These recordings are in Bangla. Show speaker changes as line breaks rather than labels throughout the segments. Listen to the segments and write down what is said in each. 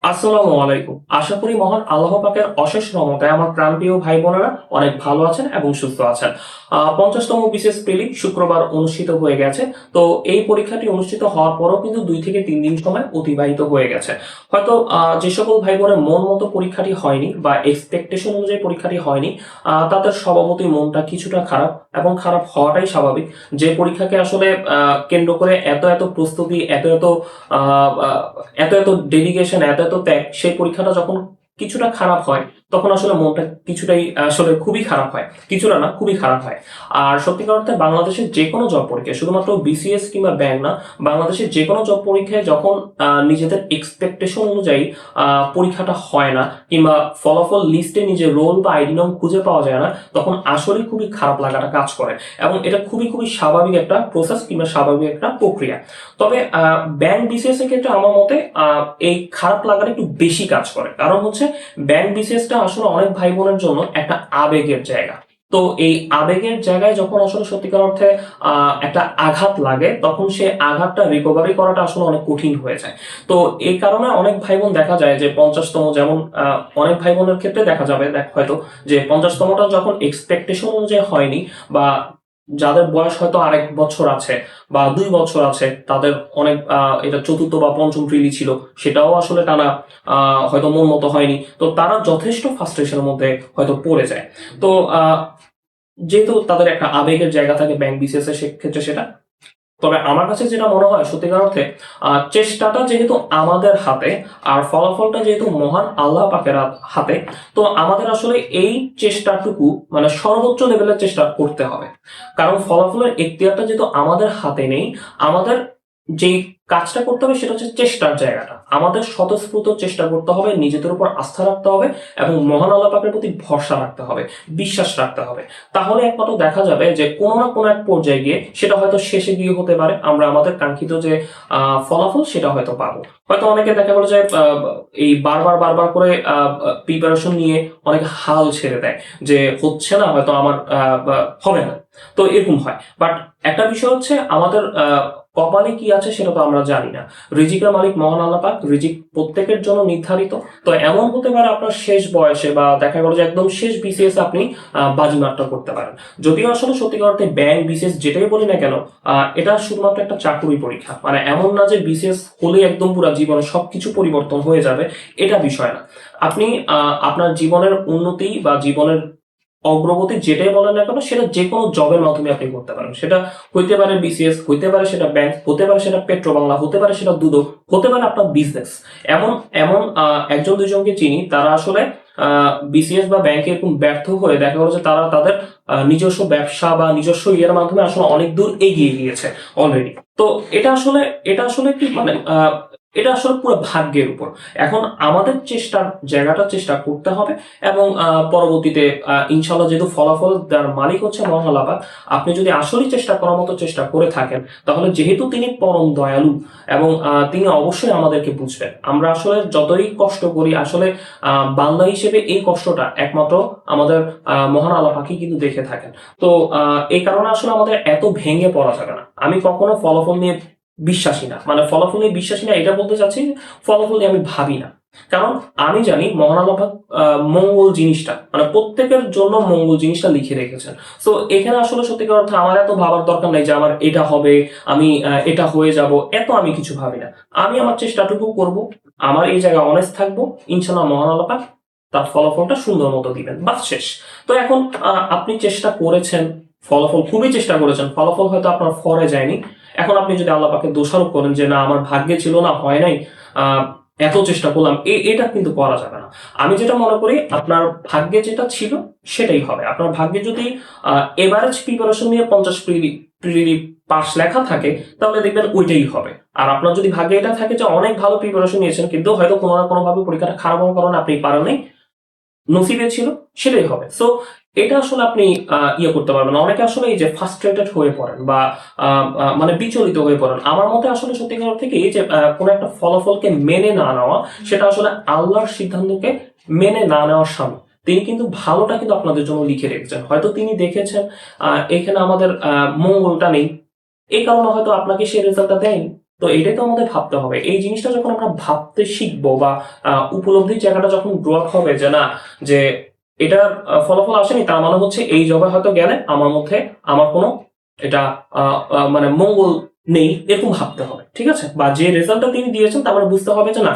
আসসালামু আলাইকুম। আশা করি মহান আল্লাহ পাকের অশেষ রহমতে আমার প্রাণপ্রিয় ভাই বোনেরা অনেক ভালো আছেন এবং সুস্থ আছেন। 50তম বিসিএস প্রিলি শুক্রবার অনুষ্ঠিত হয়ে গেছে। তো এই পরীক্ষাটি অনুষ্ঠিত হওয়ার পরও কিন্তু 2 থেকে 3 দিন সময় অতিবাহিত হয়ে গেছে। হয়তো যে সকল ভাই বোনের মন মতো পরীক্ষাটি হয়নি বা এক্সপেকটেশন অনুযায়ী পরীক্ষাটি হয়নি, তাদের স্বভাবতই মনটা কিছুটা খারাপ এবং খারাপ হওয়াটাই স্বাভাবিক। যে পরীক্ষাকে আসলে কেন্দ্র করে এত এত প্রস্তুতি, এত এত আহ, আহ, এত এত ডেডিকেশন, এত এত ত্যাগ, সেই পরীক্ষাটা যখন কিছুটা খারাপ হয় তখন আসলে মনটা কিছুটাই আসলে খুবই খারাপ হয়, কিছুটা না খুবই খারাপ হয়। আর সত্যিকার অর্থে বাংলাদেশের যে কোনো জব পরীক্ষায়, শুধুমাত্র বিসিএস কিংবা ব্যাংক না, বাংলাদেশের যে কোনো জব পরীক্ষায় যখন নিজেদের এক্সপেকটেশন অনুযায়ী পরীক্ষাটা হয় না কিংবা ফলাফল লিস্টে নিজের রোল বা আইডি নং খুঁজে পাওয়া যায় না, তখন আসলে খুবই খারাপ লাগাটা কাজ করে। এবং এটা খুবই খুবই স্বাভাবিক একটা প্রসেস কিংবা স্বাভাবিক একটা প্রক্রিয়া। তবে ব্যাংক বিসিএস এর ক্ষেত্রে আমার মতে এই খারাপ লাগাটা একটু বেশি কাজ করে, কারণ হচ্ছে ব্যাংক বিসিএসটা আসলে অনেক ভাই বোনের জন্য একটা আবেগের জায়গা। তো এই আবেগের জায়গায় যখন আসলে সত্যিকার অর্থে একটা আঘাত লাগে, তখন সে আঘাতটা রিকভারি করাটা আসলে অনেক কঠিন হয়ে যায়। তো এই কারণে অনেক ভাই বোন দেখা যায় যে 50তম, যেমন অনেক ভাই বোনের ক্ষেত্রে দেখা যাবে হয়তো যে 50তমটা যখন এক্সপেকটেশন অনুযায়ী হয়নি, বা যাদের বয়স হয়তো আরেক বছর আছে বা 2 বছর আছে, তাদের অনেক এটা চতুর্থ বা পঞ্চম প্রিলি ছিল, সেটাও আসলে টানা হয়তো মন মতো হয়নি, তো তারা যথেষ্ট ফ্রাস্ট্রেশনের মধ্যে হয়তো পড়ে যায়। তো যেহেতু তাদের একটা আবেগের জায়গা থাকে ব্যাংক বিসিএস এর সেক্ষেত্রে সেটা। তবে আমার কাছে যেটা মনে হয় সত্যিকার অর্থে, চেষ্টাটা যেহেতু আমাদের হাতে আর ফলাফলটা যেহেতু মহান আল্লাহ পাকের হাতে, তো আমাদের আসলে এই চেষ্টাটুকু মানে সর্বোচ্চ লেভেলের চেষ্টা করতে হবে। কারণ ফলাফলের এখতিয়ারটা যেহেতু আমাদের হাতে নেই, আমাদের যে কাজটা করতে হবে সেটা হচ্ছে চেষ্টার জায়গাটা আমাদের স্বতঃস্ফূর্ত চেষ্টা করতে হবে, নিজেদের উপর আস্থা রাখতে হবে এবং মহান আল্লাহ পাকের প্রতি ভরসা রাখতে হবে, বিশ্বাস রাখতে হবে। তাহলে একমাত্র দেখা যাবে যে কোনো না কোনো এক পর্যায়ে গিয়ে, সেটা হয়তো শেষে গিয়ে হতে পারে, আমরা আমাদের কাঙ্ক্ষিত যে ফলাফল সেটা হয়তো পাবো। হয়তো অনেকে দেখা গেলো যে এই বারবার বারবার করে প্রিপারেশন নিয়ে অনেক হাল ছেড়ে দেয়, যে হচ্ছে না, হয়তো আমার হবে না। তো এরকম হয়, বাট একটা বিষয় হচ্ছে আমাদের কপালে কি আছে সেটা তো আমরা জানি না। রিজিকের মালিক মহান আল্লাহ পাক, রিজিক প্রত্যেকের জন্য নির্ধারিত। তো এমন হতে পারে আপনার শেষ বয়সে বা দেখা গেল যে একদম শেষ বিসিএস আপনি বাজিমাতটা করতে পারেন। যদিও আসলে সত্যিকার অর্থে ব্যাংক বিসিএস যেটাই বলি না কেন, এটা শুধুমাত্র একটা চাকরি পরীক্ষা, মানে এমন না যে বিসিএস হলে একদম পুরো জীবনে সবকিছু পরিবর্তন হয়ে যাবে, এটা বিষয় না। আপনি আপনার জীবনের উন্নতি বা জীবনের অগ্রগতি যেটাই বলেন না কেন, সেটা যে কোনো জবের মাধ্যমে আপনি করতে পারেন। সেটা হইতে পারে বিসিএস, হইতে পারে সেটা ব্যাংক, হতে পারে সেটা পেট্রো বাংলা, হতে পারে সেটা দুদক, হতে পারে আপনার বিজনেস। এমন এমন একজন দুইজনকে চিনি, তারা আসলে বিসিএস বা ব্যাংকে এরকম ব্যর্থ হয়ে দেখা গেলো যে তারা তাদের নিজস্ব ব্যবসা বা নিজস্ব ইয়ের মাধ্যমে আসলে অনেক দূর এগিয়ে গিয়েছে অলরেডি। তো এটা আসলে কি মানে এটা আসলে পুরো ভাগ্যের উপর। এখন আমাদের চেষ্টার জায়গাটা চেষ্টা করতে হবে, এবং পরবর্তীতে ইনশাল্লাহ, যেহেতু ফলাফল তার মালিক হচ্ছে মহান আল্লাহ পাক, আপনি যদি আসলেই চেষ্টা করার মতো চেষ্টা করে থাকেন, তাহলে যেহেতু তিনি পরম দয়ালু এবং তিনি অবশ্যই আমাদেরকে বুঝবেন। আমরা আসলে যতই কষ্ট করি, আসলে বান্দা হিসেবে এই কষ্টটা একমাত্র আমাদের মহান আল্লাহ পাকই কিন্তু দেখে থাকেন। তো এই কারণে আসলে আমাদের এত ভেঙে পড়া যাবে না। আমি কখনো ফলাফল নিয়ে বিশ্বাসী না, মানে ফলাফল নিয়ে বিশ্বাসী না এটা বলতে চাচ্ছি, ফলাফল নিয়ে আমি ভাবি না। কারণ আমি জানি মহান আল্লাহ পাক মঙ্গল জিনিসটা, মানে প্রত্যেকের জন্য মঙ্গল জিনিসটা লিখে রেখেছেন। তো এখানে আসলে সত্যিকার অর্থে আমার এত ভাবার দরকার নেই যে আমার এটা হবে, আমি এটা হয়ে যাব, এত আমি কিছু ভাবি না। আমি আমার চেষ্টাটুকু করব, আমার এই জায়গায় অনেস্ট থাকবো, ইনশাল্লাহ মহান আল্লাহ পাক তার ফলাফলটা সুন্দর মতো দিবেন, বাস শেষ। তো এখন আপনি চেষ্টা করেছেন, ফলাফল খুবই চেষ্টা করেছেন, ফলাফল হয়তো আপনার ফরে যায়নি। এখন আপনি যদি আল্লাহ পাকে দোষারোপ করেন যে না আমার ভাগ্যে ছিল না, হয় নাই, আহ এত চেষ্টা করলাম, এটা কিন্তু করা যাবে না। আমি যেটা মনে করি, আপনার ভাগ্যে যেটা ছিল সেটাই হবে। আপনার ভাগ্যে যদি এভারেজ প্রিপারেশন নিয়ে 50 প্রিলি পাস লেখা থাকে, তাহলে দেখবেন ওইটাই হবে। আর আপনার যদি ভাগ্যে এটা থাকে যে অনেক ভালো প্রিপারেশন নিয়েছেন, কিন্তু হয়তো কোনো না কোনো ভাবে পরীক্ষাটা খারাপ হওয়ার কারণে আপনি পারেন নাই, নসিবে ছিল, সেটাই হবে। সো এটা আসলে আপনি ইয়ে করতে পারবেন না। অনেকে আসলে এই যে ফ্রাস্ট্রেটেড হয়ে পড়েন বা মানে বিচলিত হয়ে পড়েন, আমার মতে আসলে সত্যিকার থেকে এই যে কোনো একটা ফলাফলকে মেনে না নেওয়া, সেটা আসলে আল্লাহর সিদ্ধান্তকে মেনে না নেওয়ার সামনে। তিনি কিন্তু ভালোটা কিন্তু আপনাদের জন্য লিখে রেখেছেন, হয়তো তিনি দেখেছেন এখানে আমাদের মঙ্গলটা নেই, এই কারণে হয়তো আপনাকে সেই রেজাল্টটা দেয়নি। তো এটাই তো আমাদের ভাবতে হবে। এই জিনিসটা যখন আমরা ভাবতে শিখবো বা উপলব্ধির জায়গাটা যখন গ্রো আপ হবে যে না, যে এটার ফলাফল আসেনি, তার মানে হচ্ছে এই জবে হয়তো গেলে আমার মধ্যে আমার কোনো এটা মানে মঙ্গল নেই, এরকম ভাবতে হবে, ঠিক আছে? বা যে রেজাল্টটা তিনি দিয়েছেন তার মানে বুঝতে হবে যে না,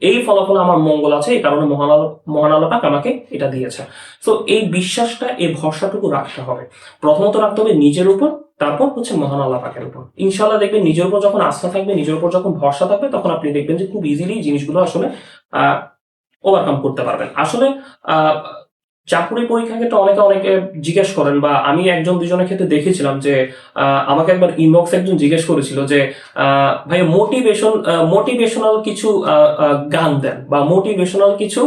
এই ফলাফল আমার মঙ্গল আছে, এই কারণে মহান আল্লাহ পাক আমাকে এটা দিয়েছে। তো এই বিশ্বাসটা, এই ভরসাটুকু রাখতে হবে। প্রথমত রাখতে হবে নিজের উপর, তারপর হচ্ছে মহান আল্লাহ পাকের উপর। ইনশাল্লাহ দেখবেন নিজের উপর যখন আস্থা থাকবে, নিজের উপর যখন ভরসা থাকবে, তখন আপনি দেখবেন যে খুব ইজিলি জিনিসগুলো আসলে ওভারকাম করতে পারবেন। আসলে আহ চাকরি পরীক্ষার ক্ষেত্রে অনেকে অনেকে জিজ্ঞেস করেন, বা আমি একজন দুজনের ক্ষেত্রে দেখেছিলাম যে আমাকে একবার ইনবক্স একজন জিজ্ঞেস করেছিল যে ভাই মোটিভেশনাল কিছু গান দেন বা মোটিভেশনাল কিছু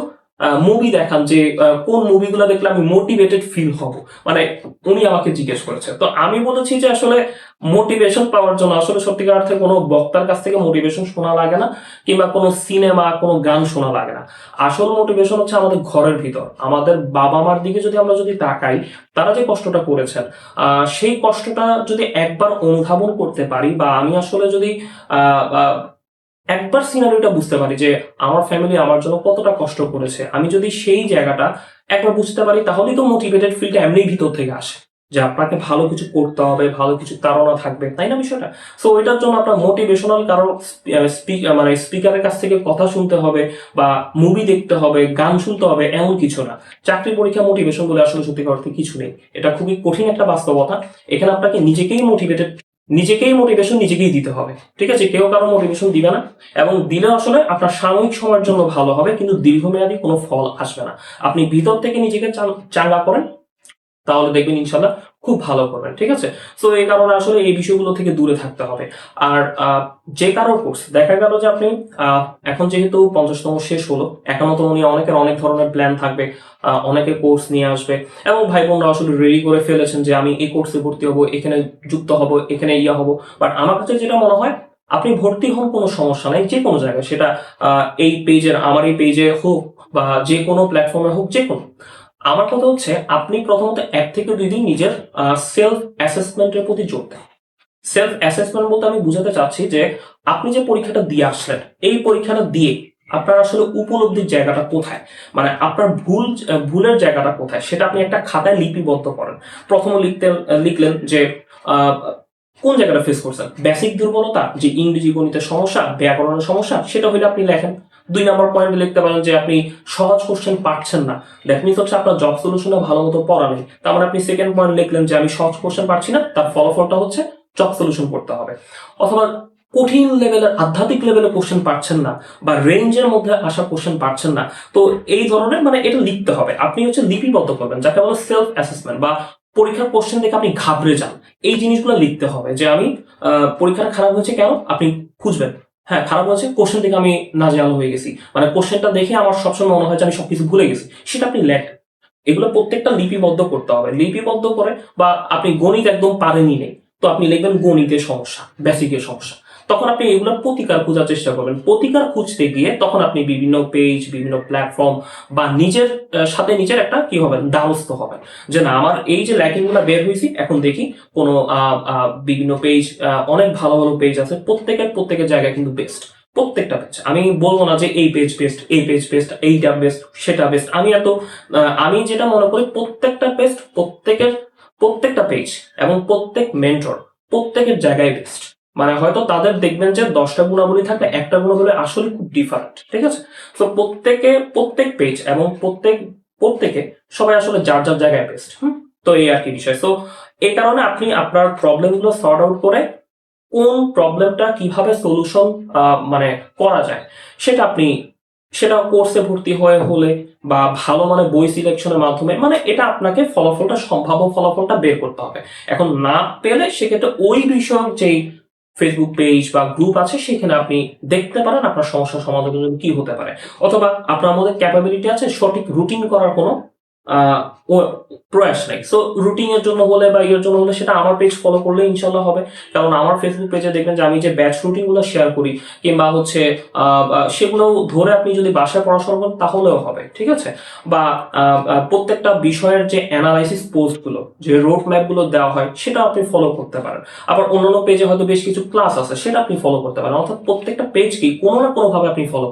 মুভি দেখান, যে কোন মুভিগুলো দেখলে আমি মোটিভেটেড ফিল হব, মানে উনি আমাকে জিজ্ঞেস করেছে। তো আমি বলেছি যে আসলে মোটিভেশন পাওয়ার জন্য আসলে সত্যিকার অর্থে কোনো বক্তার কাছ থেকে মোটিভেশন শোনা লাগে না, কিংবা কোনো সিনেমা কোনো গান শোনা লাগে না। আসল মোটিভেশন হচ্ছে আমাদের ঘরের ভিতর। আমাদের বাবা মার দিকে যদি তাকাই, তারা যে কষ্টটা করেছেন, সেই কষ্টটা যদি একবার অনুধাবন করতে পারি, বা আমি আসলে যদি আহ আহ, একবার সিনারিওটা বুঝতে পারি যে আমার ফ্যামিলি আমার জন্য কতটা কষ্ট করেছে, আমি যদি সেই জায়গাটা একবার বুঝতে পারি, তাহলেই তো মোটিভেটেড ফিলটা এমনি ভিতর থেকে আসে, যে আপনাকে ভালো কিছু করতে হবে, ভালো কিছু তাড়না থাকবে, তাই না বিষয়টা? সো ওইটার জন্য আপনার মোটিভেশনাল কারো মানে স্পিকারের কাছ থেকে কথা শুনতে হবে, বা মুভি দেখতে হবে, গান শুনতে হবে, এমন কিছু না। চাকরি পরীক্ষা মোটিভেশন বলে আসলে সত্যিকার অর্থে কিছু নেই। এটা খুবই কঠিন একটা বাস্তবতা। এখানে আপনাকে নিজেকেই মোটিভেশন নিজেকেই দিতে হবে, ঠিক আছে? কেউ কারো মোটিভেশন দিবে না, এবং দিলে আসলে আপনার সাময়িক সময়ের জন্য ভালো হবে, কিন্তু দীর্ঘমেয়াদী কোনো ফল আসবে না। আপনি ভিতর থেকে নিজেকে চাঙ্গা করেন, তাহলে দেখবেন ইনশাল্লাহ খুব ভালো করবেন, ঠিক আছে? তো এই কারণে আসলে এই বিষয়গুলো থেকে দূরে থাকতে হবে। আর যে কারো কোর্স দেখা গেল যে আপনি এখন যেহেতু 50তম শেষ হলো, 51তম নিয়ে অনেকের অনেক ধরনের প্ল্যান থাকবে, অনেকে কোর্স নিয়ে আসবে, এবং ভাই বোনরা আসলে রেডি করে ফেলেছেন যে আমি এই কোর্সে ভর্তি হবো, এখানে যুক্ত হব, এখানে হবো। বাট আমার কাছে যেটা মনে হয়, আপনি ভর্তি হন, কোনো সমস্যা নাই, যে কোনো জায়গায়, সেটা আমার এই পেজে হোক, বা যে কোনো প্ল্যাটফর্মে হোক, যে কোনো। আমার কথা হচ্ছে আপনি প্রথমত 1 থেকে 2 দিন নিজের সেলফ অ্যাসেসমেন্টের প্রতি জোর দেন। সেলফ অ্যাসেসমেন্ট বলতে আমি বুঝাতে চাচ্ছি যে আপনি যে পরীক্ষাটা দিয়ে আসলেন, এই পরীক্ষাটা দিয়ে আপনার আসলে উপলব্ধির জায়গাটা কোথায়, মানে আপনার ভুলের জায়গাটা কোথায়, সেটা আপনি একটা খাতায় লিপিবদ্ধ করেন। প্রথমে লিখলেন যে আহ, কোন জায়গাটা ফেস করছেন, বেসিক দুর্বলতা, যে ইংরেজি গণিতের সমস্যা, ব্যাকরণের সমস্যা, সেটা হলে আপনি লেখেন। 2 নম্বর পয়েন্টে লিখতে পারেন যে আপনি সহজ কোশ্চেন পারছেন না, দ্যাট মিনস হচ্ছে আপনার জব সলিউশনে ভালো মতো পড়া নেই। তার মানে আপনি সেকেন্ড পয়েন্ট লিখলেন যে আমি সহজ কোশ্চেন পারছি না, তার ফলাফলটা হচ্ছে জব সলিউশন করতে হবে। অথবা কঠিন লেভেলের, আধ্যাত্মিক লেভেলের কোশ্চেন পাচ্ছেন না, বা রেঞ্জের মধ্যে আসা কোশ্চেন পাচ্ছেন না, তো এই ধরনের মানে এটা লিখতে হবে। আপনি হচ্ছে লিপিবদ্ধ করবেন, যাকে বলে সেলফ অ্যাসেসমেন্ট। বা পরীক্ষার কোশ্চেন দেখে আপনি ঘাবড়ে যান, এই জিনিসগুলো লিখতে হবে যে আমি পরীক্ষাটা খারাপ হয়েছে কেন, আপনি খুঁজবেন। হ্যাঁ, খারাপ হয়েছে কোশ্চেন থেকে আমি নাজেহাল হয়ে গেছি, মানে কোশ্চেনটা দেখে আমার সবসময় মনে হয় যে আমি সবকিছু ভুলে গেছি, সেটা আপনি লেখেন। এগুলো প্রত্যেকটা লিপিবদ্ধ করতে হবে। লিপিবদ্ধ করে, বা আপনি গণিত একদম পারেনই নেই, তো আপনি লিখবেন গণিতের সমস্যা, বেসিকের সমস্যা। তখন আপনি এগুলোর প্রতিকার খোঁজার চেষ্টা করবেন। প্রতিকার খুঁজতে গিয়ে তখন আপনি বিভিন্ন পেজ, বিভিন্ন প্ল্যাটফর্ম, বা নিজের সাথে নিজের একটা কি হবে, দ্বারস্থ হবেন, যে না, আমার এই যে ল্যাকিং গুলা বের হয়েছি, এখন দেখি কোনো বিভিন্ন পেজ, অনেক ভালো ভালো পেজ আছে, প্রত্যেকের জায়গায় কিন্তু বেস্ট। প্রত্যেকটা পেজ, আমি বলবো না যে এই পেজ বেস্ট, এই পেজ বেস্ট, এইটা বেস্ট, সেটা বেস্ট। আমি যেটা মনে করি, প্রত্যেকটা বেস্ট, প্রত্যেকটা পেজ, এবং প্রত্যেক মেন্টর, প্রত্যেকের জায়গায় বেস্ট। মানে হয়তো তাদের দেখবেন যে 10টা গুণাবলী থাকলে একটা গুণাবলী আসলে খুব ডিফারেন্ট, ঠিক আছে? তো প্রত্যেক পেজ এবং প্রত্যেকে সবাই আসলে যার যার জায়গায় বেস্ট। তো এই আর কি বিষয়। তো এই কারণে আপনি আপনার প্রবলেম গুলো সর্ট আউট করে কোন প্রবলেমটা কিভাবে সলিউশন মানে করা যায়, সেটা কোর্সে ভর্তি হলে, বা ভালো মানে বই সিলেকশনের মাধ্যমে, মানে এটা আপনাকে সম্ভাব্য ফলাফলটা বের করতে হবে। এখন না পেলে সেক্ষেত্রে ওই বিষয়ক যেই ফেসবুক পেজ বা গ্রুপ আছে, সেখানে আপনি দেখতে পারেন আপনার সমস্যার সমাধানের জন্য কি হতে পারে। অথবা আপনার মধ্যে ক্যাপাবিলিটি আছে সঠিক রুটিন করার কোনো আহ, প্রয়াস নাই। সো রুটিন এর জন্য হলে বা ইয়ের জন্য হলে সেটা আমার পেজ ফলো করলে ইনশাল্লাহ হবে। কারণ আমার ফেসবুক পেজে দেখবেন যে আমি যে ব্যাচ রুটিন গুলো শেয়ার করি কিংবা হচ্ছে সেগুলো ধরে আপনি যদি বাসায় পড়াশোনা করেন তাহলেও হবে, ঠিক আছে। বা প্রত্যেকটা বিষয়ের যে অ্যানালাইসিস পোস্ট গুলো, যে রোড ম্যাপ গুলো দেওয়া হয় সেটা আপনি ফলো করতে পারেন। আবার অন্যান্য পেজে হয়তো বেশ কিছু ক্লাস আছে সেটা আপনি ফলো করতে পারেন। অর্থাৎ প্রত্যেকটা পেজকেই কোনো না কোনো ভাবে আপনি ফলো,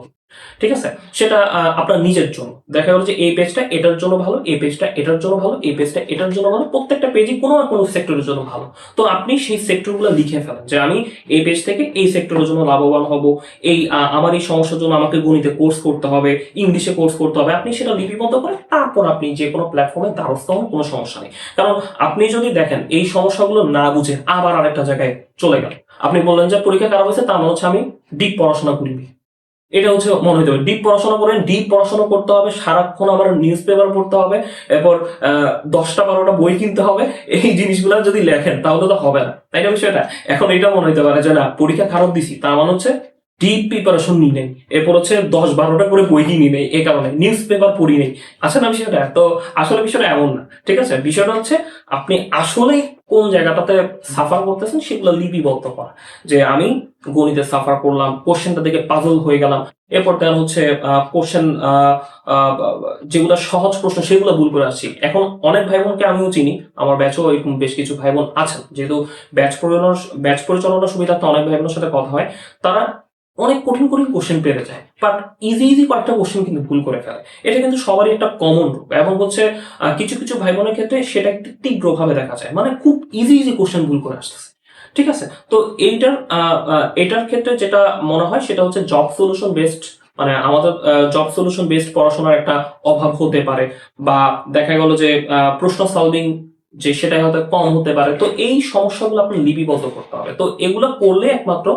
ঠিক আছে। সেটা আপনার নিজের জন্য দেখা গেল যে এই পেজটা এটার জন্য ভালো, এই পেজটা এটার জন্য ভালো, এই পেজটা এটার জন্য ভালো, প্রত্যেকটা পেজই কোনো না কোনো সেক্টরের জন্য ভালো। তো আপনি সেই সেক্টরগুলো লিখে ফেলেন যে আমি এই পেজ থেকে এই সেক্টরের জন্য লাভবান হব, এই আমার এই সমস্যার জন্য আমাকে গণিতে কোর্স করতে হবে, ইংলিশে কোর্স করতে হবে। আপনি সেটা লিপিবদ্ধ করেন, তারপর আপনি যে কোনো প্ল্যাটফর্মে দ্বারস্থ হন, কোনো সমস্যা নেই। কারণ আপনি যদি দেখেন এই সমস্যাগুলো না বুঝে আবার আরেকটা জায়গায় চলে গেল, আপনি বললেন যে পরীক্ষা খারাপ হয়েছে তার মানে হচ্ছে আমি ডিপ পড়াশোনা করিনি, এটা হচ্ছে মনে হতে হবে। ডিপ পড়াশোনা করেন, ডিপ পড়াশোনা করতে হবে, সারাক্ষণ আমার নিউজ পেপার পড়তে হবে, এরপর 10টা 12টা বই কিনতে হবে, এই জিনিসগুলো যদি লেখেন তাহলে তো হবে না, তাই না বিষয়টা। এখন এটা মনে হতে পারে যে না পরীক্ষা খারাপ দিছি তার মানে হচ্ছে ডিপ প্রিপারেশন নিই নেই, এরপর হচ্ছে 10-12টা করে বই কিনি নেই, এই কারণে নিউজ পেপার পড়ি নেই। আচ্ছা না বিষয়টা তো আসলে বিষয়টা এমন না, ঠিক আছে। বিষয়টা হচ্ছে আপনি আসলে কোন জায়গাটাতে সাফার করতেছেন সেগুলো লিপিবদ্ধ করা। যে আমি গণিতে সাফার করলাম, কোশ্চেনটা দেখে পাজল হয়ে গেলাম, এরপর দেন হচ্ছে কোশ্চেন যেগুলো সহজ প্রশ্ন সেগুলো ভুল করে আসছি। এখন অনেক ভাই বোনকে আমিও চিনি, আমার ব্যাচও এরকম বেশ কিছু ভাই বোন আছেন, যেহেতু ব্যাচ পরিচালনার সুবিধার্থে অনেক ভাই বোনের সাথে কথা হয়, তারা অনেক কঠিন কঠিন কোশ্চেন পেরে যায়, বাট ইজি ইজি কয়েকটা কোশ্চেন কিন্তু ভুল করে ফেলে। এটা কিন্তু সবারই একটা কমন রূপ, এবং হচ্ছে কিছু কিছু ভাই বোনের ক্ষেত্রে সেটা একটু তীব্রভাবে দেখা যায়, মানে খুব ইজি ইজি কোশ্চেন ভুল করে আসতেছে, ঠিক আছে। তো এটার ক্ষেত্রে যেটা মনে হয় সেটা হচ্ছে জব সলিউশন বেসড, মানে আমাদের জব সলিউশন বেসড পড়াশোনার একটা অভাব হতে পারে, বা দেখা গেল যে প্রশ্ন সলভিং যে সেটাই হয়তো কম হতে পারে। তো এই সমস্যাগুলো আপনি লিপিবদ্ধ করতে হবে। তো এগুলো করলে একমাত্র,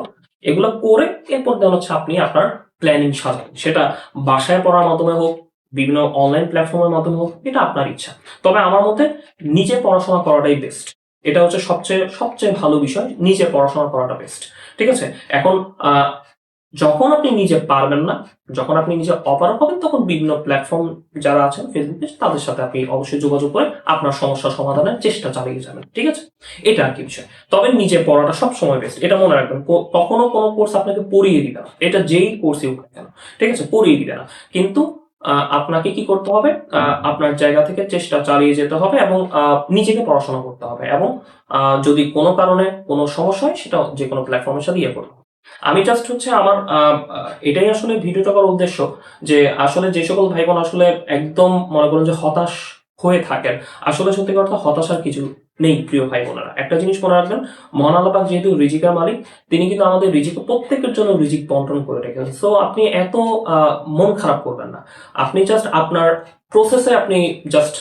এগুলো করে এরপর দেন হচ্ছে আপনি আপনার প্ল্যানিং সাজান, সেটা বাসায় পড়ার মাধ্যমে হোক, বিভিন্ন অনলাইন প্ল্যাটফর্মের মাধ্যমে হোক, এটা আপনার ইচ্ছা। তবে আমার মতে নিজে পড়াশোনা করাটাই বেস্ট। এটা হচ্ছে সবচেয়ে সবচেয়ে ভালো বিষয়, নিজে পড়াশোনা করাটা বেস্ট, ঠিক আছে। এখন যখন আপনি নিজে পারবেন না, যখন আপনি নিজে অপারক হবেন, তখন বিভিন্ন প্ল্যাটফর্ম যারা আছেন ফেসবুকে তাদের সাথে আপনি অবশ্যই যোগাযোগ করে আপনার সমস্যা সমাধানের চেষ্টা চালিয়ে যাবেন, ঠিক আছে। এটা আর কি বিষয়। তবে নিজে পড়াটা সব সময় বেস্ট, এটা মনে রাখবেন। কখনো কোনো কোর্স আপনাকে পড়িয়ে দিবে না, এটা যেই কোর্সই হোক না কেন, ঠিক আছে, পড়িয়ে দিবে না। কিন্তু আপনাকে কি করতে হবে, আপনার জায়গা থেকে চেষ্টা চালিয়ে যেতে হবে, এবং নিজেকে পড়াশোনা করতে হবে, এবং যদি কোনো কারণে কোনো সমস্যা হয় সেটা যে কোনো প্ল্যাটফর্মের সাথে ইয়ে করতে হবে। আমি জাস্ট হচ্ছে আমার এটাই আসলে ভিডিওটা করার উদ্দেশ্য, যে আসলে যে সকল ভাই বোন আসলে একদম মনে করেন যে হতাশ হয়ে থাকেন, আসলে সত্যি কথা হতাশার কিছু নেই প্রিয় ভাই বোনেরা। একটা জিনিস মনে রাখবেন, মহান আল্লাহ পাক যেহেতু রিজিকের মালিক, তিনি কিন্তু আমাদের রিজিক প্রত্যেকের জন্য রিজিক বন্টন করে রেখেছেন। সো আপনি এত মন খারাপ করবেন না, আপনি জাস্ট আপনার প্রসেসে আপনি জাস্ট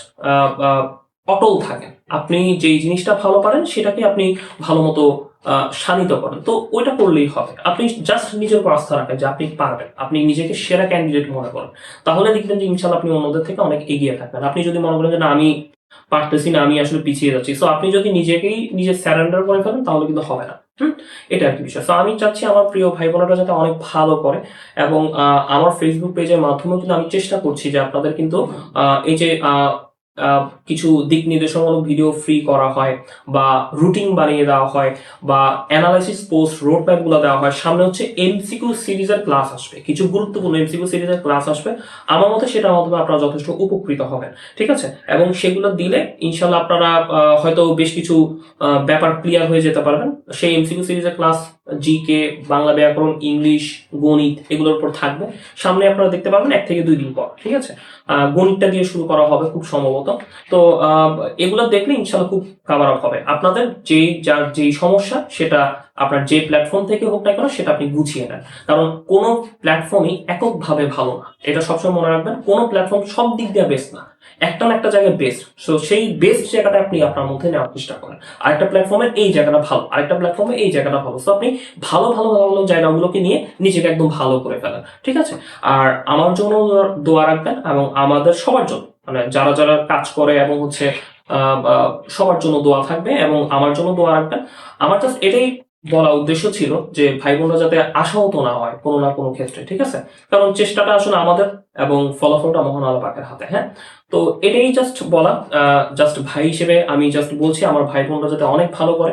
অটল থাকেন। আপনি যেই জিনিসটা ভালো পারেন সেটাকে আপনি ভালো মতো শানিত করেন, তো ওইটা করলেই হবে। আপনি জাস্ট নিজের উপর আস্থা রাখেন যে আপনি পারবেন, আপনি নিজেকে সেরা ক্যান্ডিডেট মনে করেন, তাহলে দেখবেন যে ইনশাল্লাহ আপনি অন্যদের থেকে অনেক এগিয়ে থাকবেন। আপনি যদি মনে করেন যে না আমি পারতেছি না, আমি আসলে পিছিয়ে যাচ্ছি, সো আপনি যদি নিজেকেই নিজে স্যারেন্ডার করে ফেলেন তাহলে কিন্তু হবে না। এটা একটা বিষয়। তো আমি চাচ্ছি আমার প্রিয় ভাই বোনেরা যাতে অনেক ভালো করে, এবং আমার ফেসবুক পেজের মাধ্যমেও কিন্তু আমি চেষ্টা করছি যে আপনাদের কিন্তু এই যে কিছু দিক নির্দেশনামূলক ভিডিও ফ্রি করা হয়, বা রুটিন বানিয়ে দেওয়া হয়, বা অ্যানালাইসিস পোস্ট রোড ম্যাপ গুলো দেওয়া হয়। সামনে হচ্ছে এমসিকিউ সিরিজের ক্লাস আসবে, কিছু গুরুত্বপূর্ণ এমসিকিউ সিরিজের ক্লাস আসবে। আমার মতে সেটার মাধ্যমে আপনারা যথেষ্ট উপকৃত হবেন, ঠিক আছে। এবং সেগুলো দিলে ইনশাল্লাহ আপনারা হয়তো বেশ কিছু ব্যাপার ক্লিয়ার হয়ে যেতে পারবেন। সেই এমসিকিউ সিরিজের ক্লাস জিকে, বাংলা ব্যাকরণ, ইংলিশ, গণিত এগুলোর উপর থাকবে। সামনে আপনারা দেখতে পাবেন 1 থেকে 2 দিন পর, ঠিক আছে। গণিতটা দিয়ে শুরু করা হবে খুব সম্ভবত। তো এগুলো দেখলে ইনশাল্লাহ খুব কাভার আপ হবে আপনাদের যার যেই সমস্যা, সেটা আপনার যে প্ল্যাটফর্ম থেকে হোক না কেন সেটা আপনি গুছিয়ে নেন। কারণ কোনো প্ল্যাটফর্মই এককভাবে ভালো না, এটা সবসময় মনে রাখবেন। কোনো প্ল্যাটফর্ম সব দিক দিয়ে বেস্ট না, একটা না একটা জায়গায় বেস্ট। সো সেই বেস্ট জায়গাটা আপনি আপনার মধ্যে নেওয়ার চেষ্টা করেন। আরেকটা প্ল্যাটফর্মের এই জায়গাটা ভালো, আরেকটা প্ল্যাটফর্মে এই জায়গাটা ভালো, সো আপনি ভালো ভালো ভালো জায়গাগুলোকে নিয়ে নিজেকে একদম ভালো করে ফেলেন, ঠিক আছে। আর আমার জন্য দোয়া রাখবেন, এবং আমাদের সবার জন্য, মানে যারা যারা কাজ করে এবং হচ্ছে সবার জন্য দোয়া থাকবে, এবং আমার জন্য দোয়া রাখবেন। আমার জাস্ট এটাই বলা উদ্দেশ্য ছিল যে ভাই বোনরা যাতে আশাহত না হয় কোনো না কোনো ক্ষেত্রে, ঠিক আছে? কারণ চেষ্টাটা আসলে আমাদের এবং ফলাফলটা মহান আল্লাহ পাকের হাতে, হ্যাঁ? তো এটাই জাস্ট বলা, জাস্ট ভাই হিসেবে আমি জাস্ট বলছি আমার ভাই বোনরা যাতে অনেক ভালো করে।